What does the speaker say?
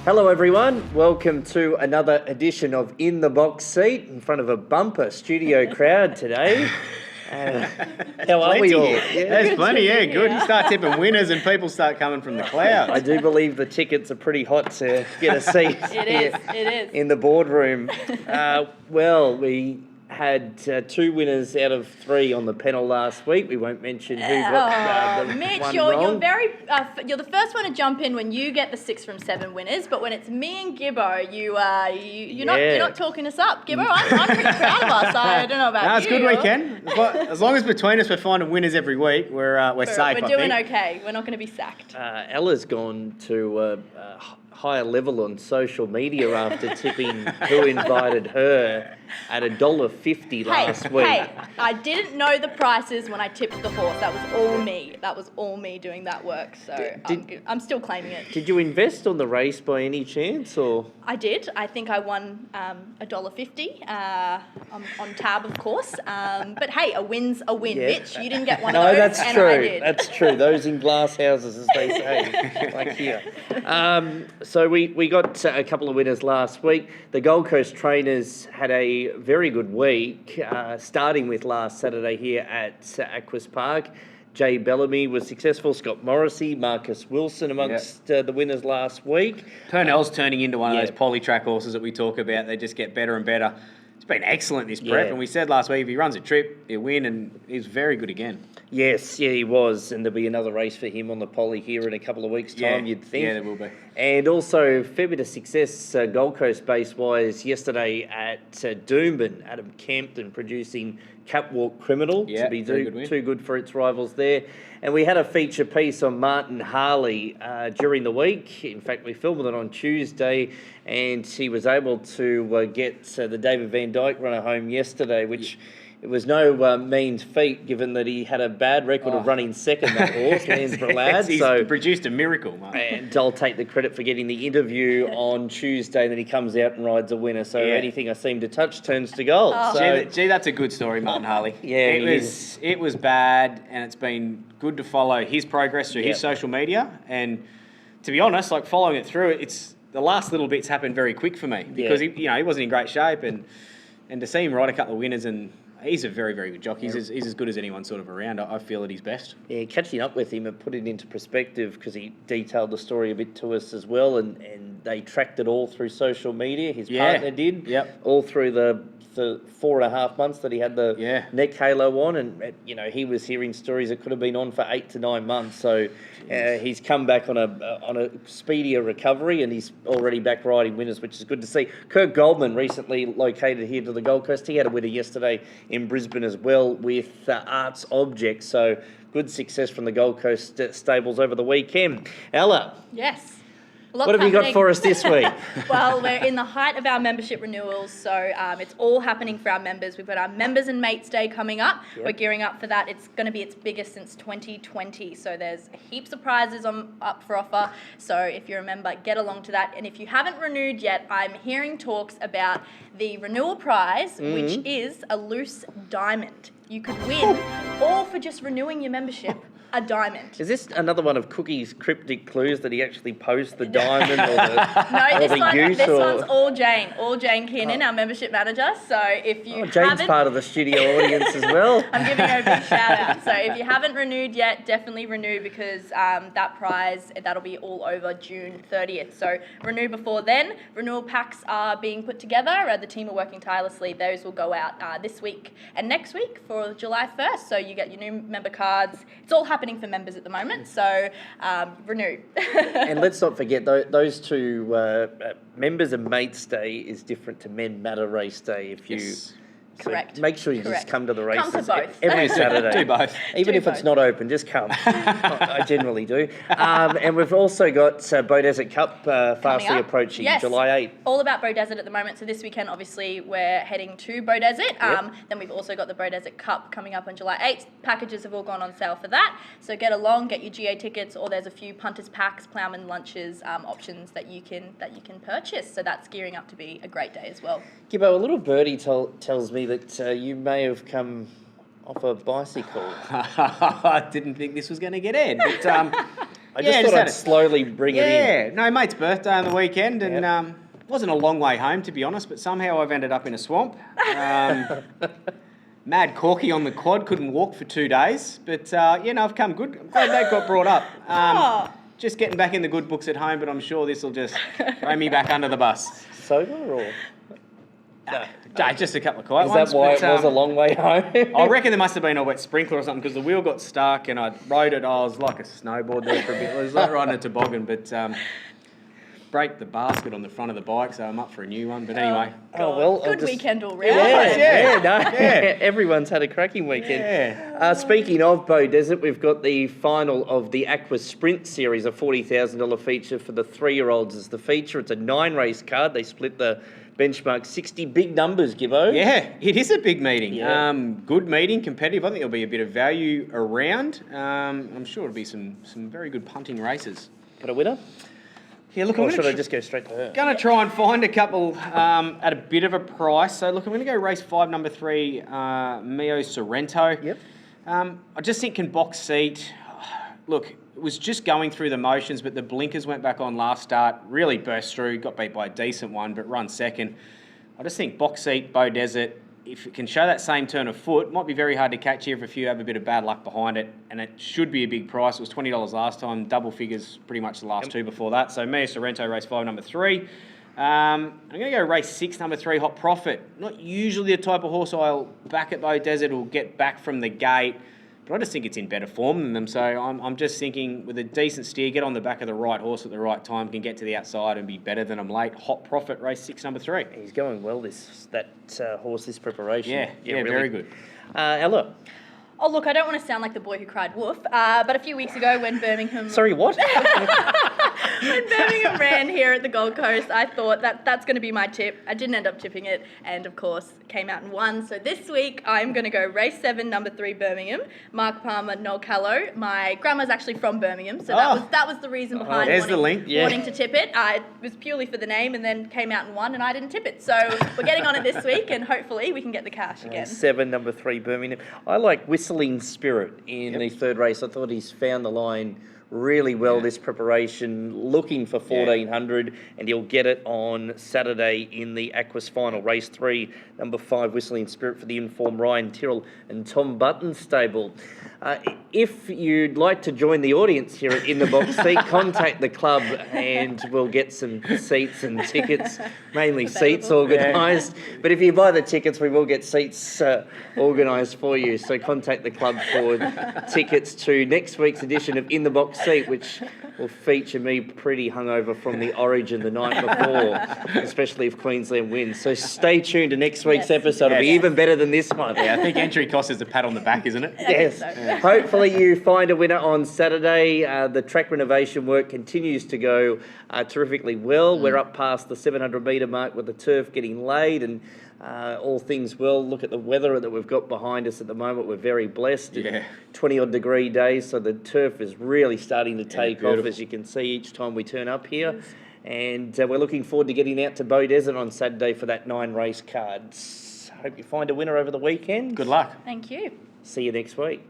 Hello everyone, welcome to another edition of In the Box Seat in front of a bumper studio crowd today. How are we all? There's plenty, good. You start tipping winners and people start coming from the clouds. I do believe the tickets are pretty hot to get a seat It is. in the boardroom. Well, we had two winners out of three on the panel last week. We won't mention who got the Mitch, one you're wrong. you're the first one to jump in when you get the 6 from 7 winners, but when it's me and Gibbo, you're not talking us up. Gibbo, I'm pretty proud of us. I don't know about you. No, it's good we can. As long as between us we're finding winners every week, we're safe. We're doing okay. We're not going to be sacked. Ella's gone to a higher level on social media after tipping who invited her at $1.50 last week. Hey, I didn't know the prices when I tipped the horse. That was all me. That was all me doing that work. So I'm still claiming it. Did you invest on the race by any chance, or? I did. I think I won $1.50 on tab, of course. But hey, a win's a win. Yeah. Mitch, you didn't get one No, of those, that's and true. I did. That's true. Those in glass houses, as they say, like here. So we got a couple of winners last week. The Gold Coast trainers had a very good week, starting with last Saturday here at Aquis Park. Jay Bellamy was successful, Scott Morrissey, Marcus Wilson amongst the winners last week. Purnell's turning into one of those poly-track horses that we talk about. They just get better and better. It's been excellent this prep, and we said last week if he runs a trip, he'll win, and he's very good again. Yes, he was, and there'll be another race for him on the poly here in a couple of weeks' time, you'd think. Yeah, there will be. And also, fair bit of success Gold Coast base-wise yesterday at Doomben. Adam Campton producing Catwalk Criminal to be too good for its rivals there. And we had a feature piece on Martin Harley during the week. In fact, we filmed it on Tuesday, and he was able to get the David Van Dyke runner home yesterday, which... It was no mean feat, given that he had a bad record of running second, that horse, Lance Bralad. He's produced a miracle, mate. And I'll take the credit for getting the interview on Tuesday, and then he comes out and rides a winner. So anything I seem to touch turns to gold. Oh. So, Gee, that's a good story, Martin Harley. It was bad, and it's been good to follow his progress through his social media. And to be honest, like following it through, it's the last little bits happened very quick for me because he wasn't in great shape, and to see him ride a couple of winners and. He's a very, very good jockey. He's as good as anyone sort of around. I feel at his best. Yeah, catching up with him and put it into perspective because he detailed the story a bit to us as well, and they tracked it all through social media. His partner did. Yep. All through the 4.5 months that he had the neck halo on, and he was hearing stories that could have been on for 8 to 9 months. So he's come back on a speedier recovery, and he's already back riding winners, which is good to see. Kirk Goldman, recently located here to the Gold Coast, he had a winner yesterday in Brisbane as well with Arts Objects. So good success from the Gold Coast stables over the weekend. Ella. Yes. What have you got for us this week? Well, we're in the height of our membership renewals, so it's all happening for our members. We've got our Members and Mates Day coming up. Yep. We're gearing up for that. It's going to be its biggest since 2020, so there's heaps of prizes up for offer. So if you're a member, get along to that. And if you haven't renewed yet, I'm hearing talks about the renewal prize, which is a loose diamond. You could win, all for just renewing your membership. A diamond. Is this another one of Cookie's cryptic clues that he actually posts the diamond or the No, this one's all Jane Keenan, Oh. our membership manager. So if you Jane's part of the studio audience as well. I'm giving her a big shout out. So if you haven't renewed yet, definitely renew because that prize, that'll be all over June 30th. So renew before then. Renewal packs are being put together. The team are working tirelessly. Those will go out this week and next week for July 1st. So you get your new member cards. It's all happening for members at the moment, so renew. And let's not forget, those two, Members and Mates Day is different to Men Matter Race Day. If you Correct. So make sure you just come to the races Come to both. every Saturday. Do both. Even if it's not open, just come. I generally do. And we've also got Beaudesert Cup fastly approaching, July 8th. All about Beaudesert at the moment. So this weekend, obviously, we're heading to Beaudesert. Then we've also got the Beaudesert Cup coming up on July 8th. Packages have all gone on sale for that. So get along, get your GA tickets, or there's a few punters packs, ploughman lunches options that you can purchase. So that's gearing up to be a great day as well. Gibbo, a little birdie tells me that you may have come off a bicycle. I didn't think this was going to get in, but I just thought I'd slowly bring it in. Yeah, no, mate's birthday on the weekend, and wasn't a long way home, to be honest, but somehow I've ended up in a swamp. Mad Corky on the quad, couldn't walk for 2 days, but I've come good. I'm glad that got brought up. Just getting back in the good books at home, but I'm sure this will just throw me back under the bus. Sober or? No, just a couple of quiet ones. Is that why it was a long way home? I reckon there must have been a wet sprinkler or something because the wheel got stuck and I rode it. I was like a snowboard there for a bit. It was like riding a toboggan, but break the basket on the front of the bike, so I'm up for a new one. But anyway. Good weekend already. Everyone's had a cracking weekend. Yeah. Speaking of Beaudesert, we've got the final of the Aquis Sprint Series, a $40,000 feature for the 3-year-olds as the feature. It's a 9-race card. They split the benchmark 60. Big numbers, Gibbo. Yeah, it is a big meeting. Yeah. Good meeting, competitive. I think there'll be a bit of value around. I'm sure it'll be some very good punting races. Got a winner? Yeah, look, or should I just go straight to her? Going to try and find a couple at a bit of a price. So, look, I'm going to go race 5, number 3, Mio Sorrento. Yep. I just think can box seat. Look, it was just going through the motions, but the blinkers went back on last start. Really burst through, got beat by a decent one, but run second. I just think box seat, Beaudesert, if it can show that same turn of foot, might be very hard to catch here if you have a bit of bad luck behind it, and it should be a big price. It was $20 last time, double figures pretty much the last two before that. So Mia Sorrento, race 5, number 3. I'm going to go race 6, number 3, Hot Profit. Not usually the type of horse I'll back at Beaudesert or get back from the gate, but I just think it's in better form than them. So I'm just thinking with a decent steer, get on the back of the right horse at the right time, can get to the outside and be better than them late. Hot Profit, race 6, number 3. He's going well, that horse, this preparation. Yeah, really. Very good. Ella? Oh, look, I don't want to sound like the boy who cried wolf, but a few weeks ago when Birmingham... Sorry, what? When Birmingham ran here at the Gold Coast, I thought that's going to be my tip. I didn't end up tipping it, and of course, came out and won. So this week, I'm going to go race 7, number 3, Birmingham. Mark Palmer, Noel Callow. My grandma's actually from Birmingham, so that was the reason behind wanting to tip it. It was purely for the name, and then came out and won, and I didn't tip it. So we're getting on it this week, and hopefully we can get the cash again. 7, number 3, Birmingham. I like Whistling Spirit in the third race. I thought he's found the line really well this preparation, looking for 1400, and he'll get it on Saturday in the Aquis final. Race 3, number 5, Whistling Spirit for the informed Ryan Tyrrell and Tom Button stable. If you'd like to join the audience here at In the Box Seat, contact the club and we'll get some seats and tickets, mainly seats organised. But if you buy the tickets, we will get seats organised for you. So contact the club for tickets to next week's edition of In the Box Seat, which will feature me pretty hungover from the Origin the night before, especially if Queensland wins. So stay tuned to next week's episode. It'll be even better than this one. Yeah, I think entry cost is a pat on the back, isn't it? Yes. Hopefully you find a winner on Saturday. The track renovation work continues to go terrifically well. We're up past the 700 metre mark with the turf getting laid, and all things well. Look at the weather that we've got behind us at the moment. We're very blessed. 20-odd degree days, so the turf is really starting to take off, as you can see each time we turn up here. And we're looking forward to getting out to Beaudesert on Saturday for that 9-race card. Hope you find a winner over the weekend. Good luck. Thank you. See you next week.